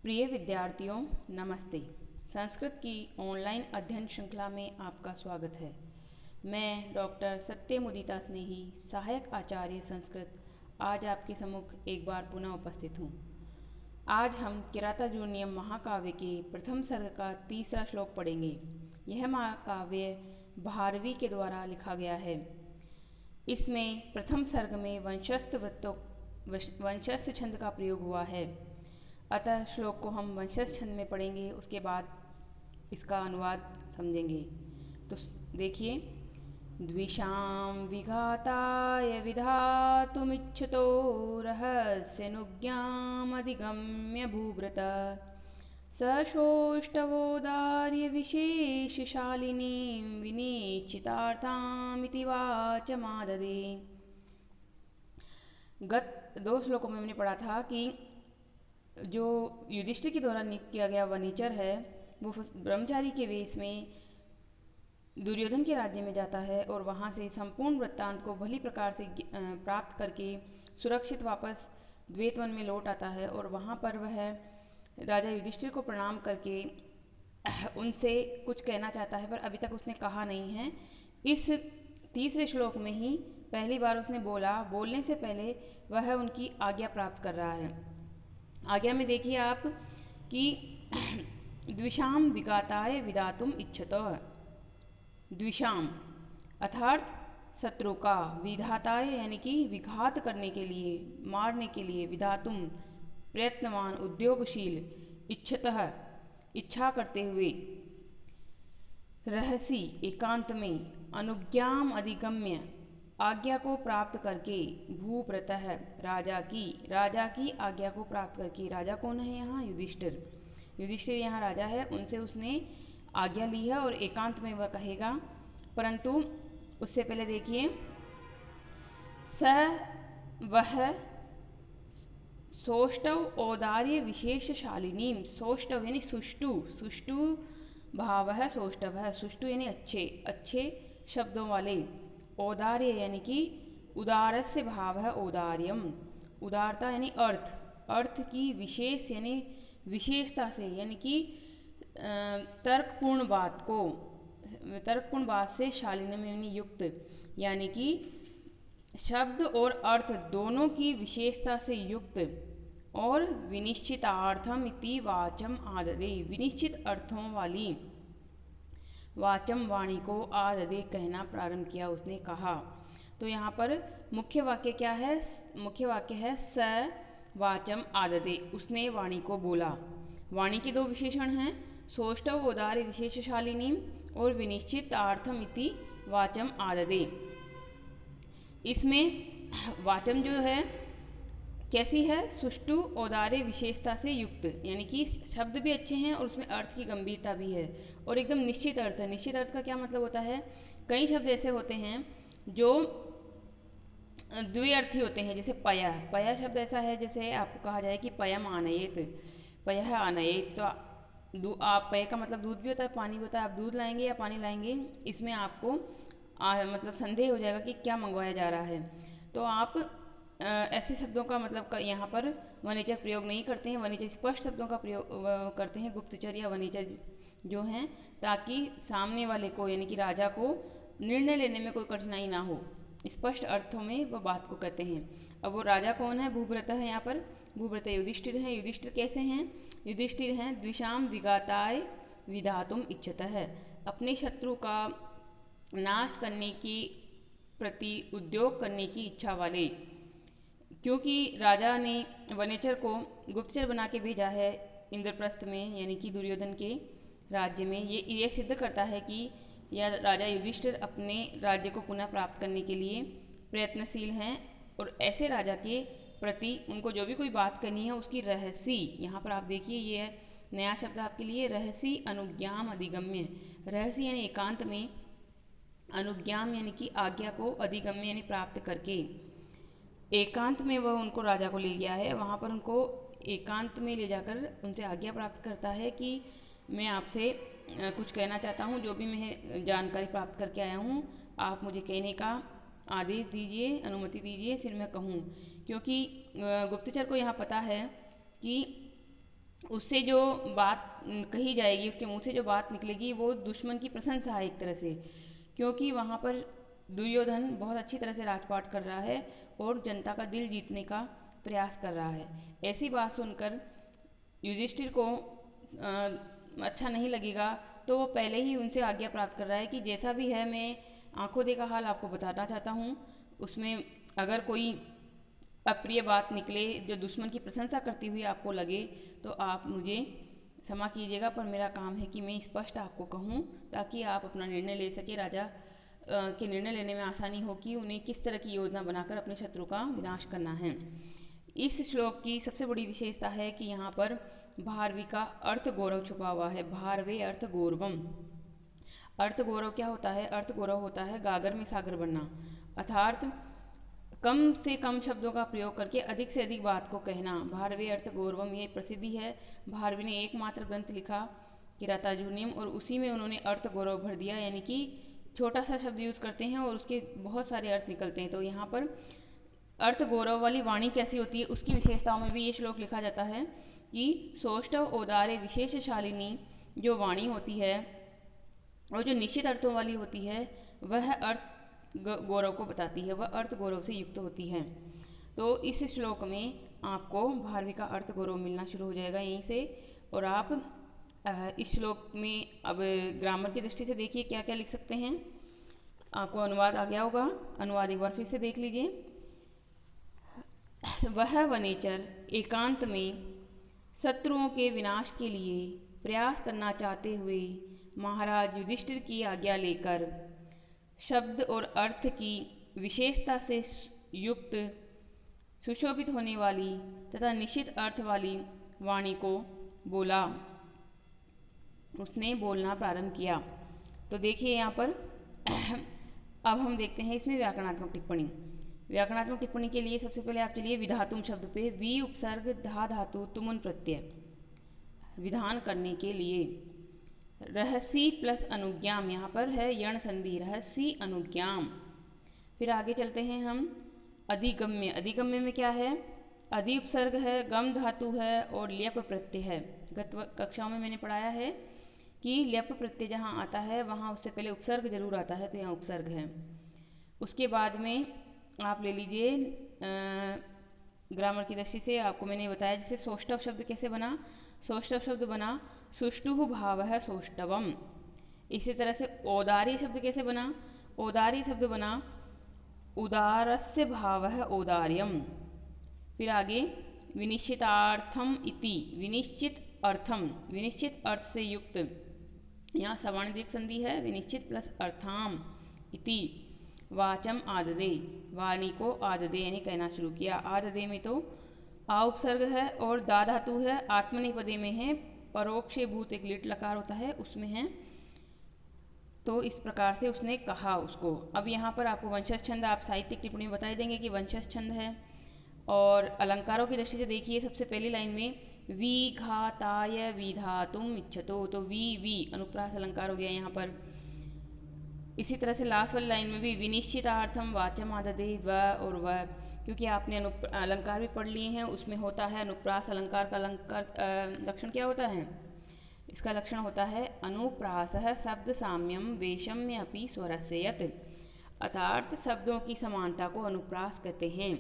प्रिय विद्यार्थियों, नमस्ते। संस्कृत की ऑनलाइन अध्ययन श्रृंखला में आपका स्वागत है। मैं डॉक्टर सत्यमुदिता स्नेही, सहायक आचार्य संस्कृत, आज आपके सम्मुख एक बार पुनः उपस्थित हूँ। आज हम किरातार्जुनीयम महाकाव्य के प्रथम सर्ग का तीसरा श्लोक पढ़ेंगे। यह महाकाव्य भारवी के द्वारा लिखा गया है। इसमें प्रथम सर्ग में वंशस्थ छंद का प्रयोग हुआ है। अतः श्लोक को हम वंशस्थ छंद में पढ़ेंगे, उसके बाद इसका अनुवाद समझेंगे। तो देखिए, द्विषां विघाताय विधातुमिच्छतो रहस्यनुज्ञामधिगम्य भूभृत सशोष्टवोदार्य विशेषशालिनीं विनिश्चितार्थामिति वाचमाददे। गत दो श्लोकों में हमने पढ़ा था कि जो युधिष्ठिर के द्वारा नियुक्त किया गया वनीचर है, वो ब्रह्मचारी के वेश में दुर्योधन के राज्य में जाता है और वहाँ से संपूर्ण वृत्तांत को भली प्रकार से प्राप्त करके सुरक्षित वापस द्वैतवन में लौट आता है। और वहाँ पर वह राजा युधिष्ठिर को प्रणाम करके उनसे कुछ कहना चाहता है, पर अभी तक उसने कहा नहीं है। इस तीसरे श्लोक में ही पहली बार उसने बोलने से पहले वह उनकी आज्ञा प्राप्त कर रहा है। आज्ञा में देखिए आप कि द्विषाम विघाताय विधातुम इच्छत। द्विषाम अर्थात शत्रु का, विधाताय यानी कि विघात करने के लिए, मारने के लिए, विधातुम प्रयत्नवान, उद्योगशील, इच्छतः इच्छा करते हुए, रहसी एकांत में, अनुज्ञाम अधिगम्य आज्ञा को प्राप्त करके, भूप्रतः राजा की आज्ञा को प्राप्त करके। राजा कौन है यहाँ? युधिष्ठिर यहाँ राजा है। उनसे उसने आज्ञा ली है और एकांत में वह कहेगा। परंतु उससे पहले देखिए, वह सौष्ठव औदार्य विशेषशालिनी। सौष्ठव यानी सुष्टु भाव है, सौष्ठव है, सुष्टु यानी अच्छे शब्दों वाले। औदार्य यानी कि उदारस्य भाव है, औदार्यम। उदारता यानी अर्थ की विशेष यानी विशेषता से, यानी कि तर्कपूर्ण बात से, शालिनम यानी युक्त, यानी कि शब्द और अर्थ दोनों की विशेषता से युक्त। और विनिश्चितार्थम इति वाचम आददे, विनिश्चित अर्थों वाली वाचम वाणी को आददे कहना प्रारंभ किया, उसने कहा। तो यहाँ पर मुख्य वाक्य क्या है? मुख्य वाक्य है स वाचम आददे, उसने वाणी को बोला। वाणी के दो विशेषण हैं, सौष्ठव औदार्य विशेषशालिनी और विनिश्चित अर्थम इति वाचम आददे। इसमें वाचम जो है कैसी है? सुष्टु औदार्य विशेषता से युक्त, यानी कि शब्द भी अच्छे हैं और उसमें अर्थ की गंभीरता भी है और एकदम निश्चित अर्थ है। निश्चित अर्थ का क्या मतलब होता है? कई शब्द ऐसे होते हैं जो द्विअर्थी होते हैं, जैसे पया शब्द ऐसा है, जैसे आपको कहा जाए कि पयम आनयेत, पयः आनयेत, तो आप पय का मतलब दूध भी होता है, पानी भी होता है। आप दूध लाएंगे या पानी लाएंगे, इसमें आपको मतलब संदेह हो जाएगा कि क्या मंगवाया जा रहा है। तो आप ऐसे शब्दों का मतलब यहाँ पर वनीचर प्रयोग नहीं करते हैं। वनीचर स्पष्ट शब्दों का प्रयोग करते हैं, गुप्तचर या वनीचर जो हैं, ताकि सामने वाले को यानी कि राजा को निर्णय लेने में कोई कठिनाई ना हो। स्पष्ट अर्थों में वह बात को कहते हैं। अब वो राजा कौन है? भूभृत है। यहाँ पर भूभृत युधिष्ठिर हैं। युधिष्ठिर कैसे हैं? युधिष्ठिर हैं द्विषाम विघाताय विधातुम इच्छतः है, अपने शत्रु का नाश करने की प्रति उद्योग करने की इच्छा वाले। क्योंकि राजा ने वनेचर को गुप्तचर बना के भेजा है इंद्रप्रस्थ में, यानी कि दुर्योधन के राज्य में, ये सिद्ध करता है कि यह राजा युधिष्ठिर अपने राज्य को पुनः प्राप्त करने के लिए प्रयत्नशील हैं। और ऐसे राजा के प्रति उनको जो भी कोई बात करनी है, उसकी रहसी, यहाँ पर आप देखिए ये है नया शब्द आपके लिए, रहसी अनुज्ञाम अधिगम्य। रहसी यानी एकांत में, अनुज्ञाम यानी कि आज्ञा को, अधिगम्य यानी प्राप्त करके। एकांत में वह उनको राजा को ले गया है, वहाँ पर उनको एकांत में ले जाकर उनसे आज्ञा प्राप्त करता है कि मैं आपसे कुछ कहना चाहता हूँ, जो भी मैं जानकारी प्राप्त करके आया हूँ, आप मुझे कहने का आदेश दीजिए, अनुमति दीजिए, फिर मैं कहूँ। क्योंकि गुप्तचर को यहाँ पता है कि उससे जो बात कही जाएगी, उसके मुंह से जो बात निकलेगी वो दुश्मन की प्रशंसा है एक तरह से, क्योंकि वहाँ पर दुर्योधन बहुत अच्छी तरह से राजपाट कर रहा है और जनता का दिल जीतने का प्रयास कर रहा है। ऐसी बात सुनकर युधिष्ठिर को अच्छा नहीं लगेगा, तो वो पहले ही उनसे आज्ञा प्राप्त कर रहा है कि जैसा भी है मैं आंखों देखा हाल आपको बताना चाहता हूँ। उसमें अगर कोई अप्रिय बात निकले जो दुश्मन की प्रशंसा करती हुई आपको लगे तो आप मुझे क्षमा कीजिएगा, पर मेरा काम है कि मैं स्पष्ट आपको कहूँ ताकि आप अपना निर्णय ले सके। राजा के निर्णय लेने में आसानी हो कि उन्हें किस तरह की योजना बनाकर अपने शत्रु का विनाश करना है। इस श्लोक की सबसे बड़ी विशेषता है कि यहाँ पर भारवी का अर्थ गौरव छुपा हुआ है। भारवे अर्थ गौरवम। अर्थ गौरव क्या होता है? अर्थ गौरव होता है गागर में सागर बनना, अर्थात कम से कम शब्दों का प्रयोग करके अधिक से अधिक बात को कहना। भारवे अर्थ गौरवम ये प्रसिद्धि है। भारवी ने एकमात्र ग्रंथ लिखा किरातार्जुनीयम और उसी में उन्होंने अर्थ गौरव भर दिया, यानी कि छोटा सा शब्द यूज़ करते हैं और उसके बहुत सारे अर्थ निकलते हैं। तो यहाँ पर अर्थ गौरव वाली वाणी कैसी होती है उसकी विशेषताओं में भी ये श्लोक लिखा जाता है कि सौष्ठव औदार्य विशेषशालिनी जो वाणी होती है और जो निश्चित अर्थों वाली होती है वह अर्थ गौरव को बताती है, वह अर्थ गौरव से युक्त होती है। तो इस श्लोक में आपको भारवी का अर्थ गौरव मिलना शुरू हो जाएगा यहीं से। और आप इस श्लोक में अब ग्रामर की दृष्टि से देखिए क्या क्या लिख सकते हैं। आपको अनुवाद आ गया होगा, अनुवाद एक बार फिर से देख लीजिए। वह वनेचर एकांत में शत्रुओं के विनाश के लिए प्रयास करना चाहते हुए महाराज युधिष्ठिर की आज्ञा लेकर शब्द और अर्थ की विशेषता से युक्त सुशोभित होने वाली तथा निश्चित अर्थ वाली वाणी को बोला। उसने बोलना प्रारंभ किया। तो देखिए यहाँ पर अब हम देखते हैं इसमें व्याकरणात्मक टिप्पणी। व्याकरणात्मक टिप्पणी के लिए सबसे पहले आप चलिए विधातुम शब्द पे, वी उपसर्ग धा धातु तुमुन प्रत्यय, विधान करने के लिए रहसी प्लस अनुज्ञाम, यहाँ पर है यण संधि, रहसी अनुज्ञाम। फिर आगे चलते हैं हम अधिगम्य। अधिगम्य में क्या है? अधि उपसर्ग है, गम धातु है और ल्यप प्रत्यय है। गत कक्षाओं में मैंने पढ़ाया है कि ल्यप प्रत्यय जहाँ आता है वहाँ उससे पहले उपसर्ग जरूर आता है, तो यहाँ उपसर्ग है। उसके बाद में आप ले लीजिए ग्रामर की दृष्टि से आपको मैंने बताया जैसे सौष्ठव शब्द कैसे बना। सौष्ठव शब्द बना सुष्टुः भावः सौष्ठवम। इसी तरह से औदार्य शब्द कैसे बना? औदार्य शब्द बना उदारस्य भावः औदार्यम। फिर आगे विनिश्चितार्थम इति, विनिश्चित अर्थम, विनिश्चित अर्थ से युक्त, यहाँ सवर्ण दीर्घ संधि है, विनिश्चित प्लस अर्थाम इति। वाचम आददे, वाणी को आददे यानी कहना शुरू किया। आददे में तो आ उपसर्ग है और दा धातु है, आत्मनेपदे में है, परोक्ष भूत एक लिट लकार होता है उसमें है। तो इस प्रकार से उसने कहा उसको। अब यहाँ पर आपको वंशज छंद आप साहित्यिक टिप्पणी में बता देंगे कि वंशज छंद है। और अलंकारों की दृष्टि से देखिए सबसे पहली लाइन में विघाताय विधातुम इच्छतो, तो वी अनुप्रास अलंकार हो गया यहाँ पर। इसी तरह से लास्ट वाली लाइन में भी विनिश्चितार्थम वाचम आददे, व और व, क्योंकि आपने अलंकार भी पढ़ लिए हैं, उसमें होता है अनुप्रास अलंकार का अलंकार लक्षण क्या होता है? इसका लक्षण होता है अनुप्रासः शब्द साम्यम वेशम्य अपि स्वरस्य यत्, अर्थात शब्दों की समानता को अनुप्रास कहते हैं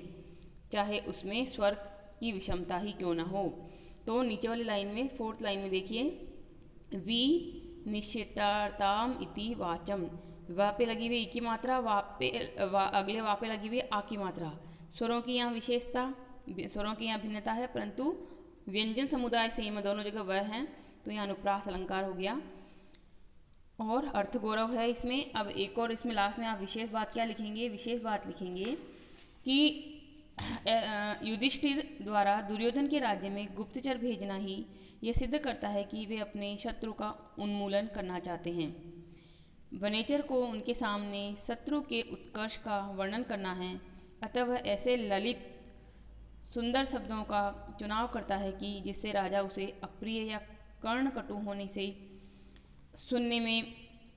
चाहे उसमें स्वर की विषमता ही क्यों न हो। तो नीचे वाली लाइन में फोर्थ लाइन में देखिए वी निश्चितार्थाम इति वाचम, वा पे लगी हुई ई की मात्रा, अगले वा पे लगी हुई आ की मात्रा। स्वरों की यहाँ विशेषता, स्वरों की यहाँ भिन्नता है, परंतु व्यंजन समुदाय सेम दोनों जगह वह हैं, तो यहाँ अनुप्रास अलंकार हो गया। और अर्थ गौरव है इसमें। अब एक और इसमें लास्ट में आप विशेष बात क्या लिखेंगे? विशेष बात लिखेंगे कि युधिष्ठिर द्वारा दुर्योधन के राज्य में गुप्तचर भेजना ही यह सिद्ध करता है कि वे अपने शत्रु का उन्मूलन करना चाहते हैं। वनेचर को उनके सामने शत्रु के उत्कर्ष का वर्णन करना है, अतः वह ऐसे ललित सुंदर शब्दों का चुनाव करता है कि जिससे राजा उसे अप्रिय या कर्ण कटु होने से सुनने में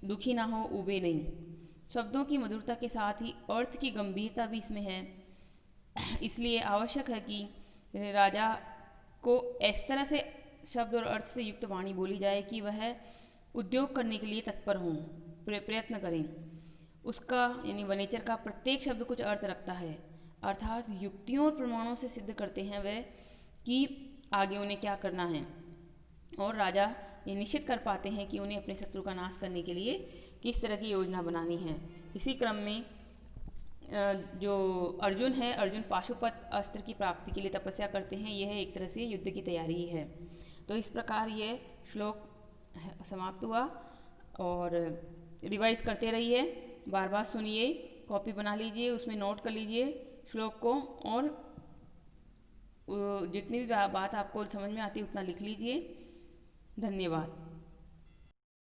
दुखी ना हो, उबे नहीं। शब्दों की मधुरता के साथ ही अर्थ की गंभीरता भी इसमें है, इसलिए आवश्यक है कि राजा को इस तरह से शब्द और अर्थ से युक्त वाणी बोली जाए कि वह उद्योग करने के लिए तत्पर हों, प्रयत्न करें। उसका यानी वनेचर का प्रत्येक शब्द कुछ अर्थ रखता है, अर्थात युक्तियों और प्रमाणों से सिद्ध करते हैं वह कि आगे उन्हें क्या करना है, और राजा ये निश्चित कर पाते हैं कि उन्हें अपने शत्रु का नाश करने के लिए किस तरह की योजना बनानी है। इसी क्रम में जो अर्जुन है, अर्जुन पाशुपत अस्त्र की प्राप्ति के लिए तपस्या करते हैं। यह एक तरह से युद्ध की तैयारी है। तो इस प्रकार ये श्लोक समाप्त हुआ, और रिवाइज करते रहिए, बार बार सुनिए, कॉपी बना लीजिए, उसमें नोट कर लीजिए श्लोक को, और जितनी भी बात आपको समझ में आती है उतना लिख लीजिए। धन्यवाद।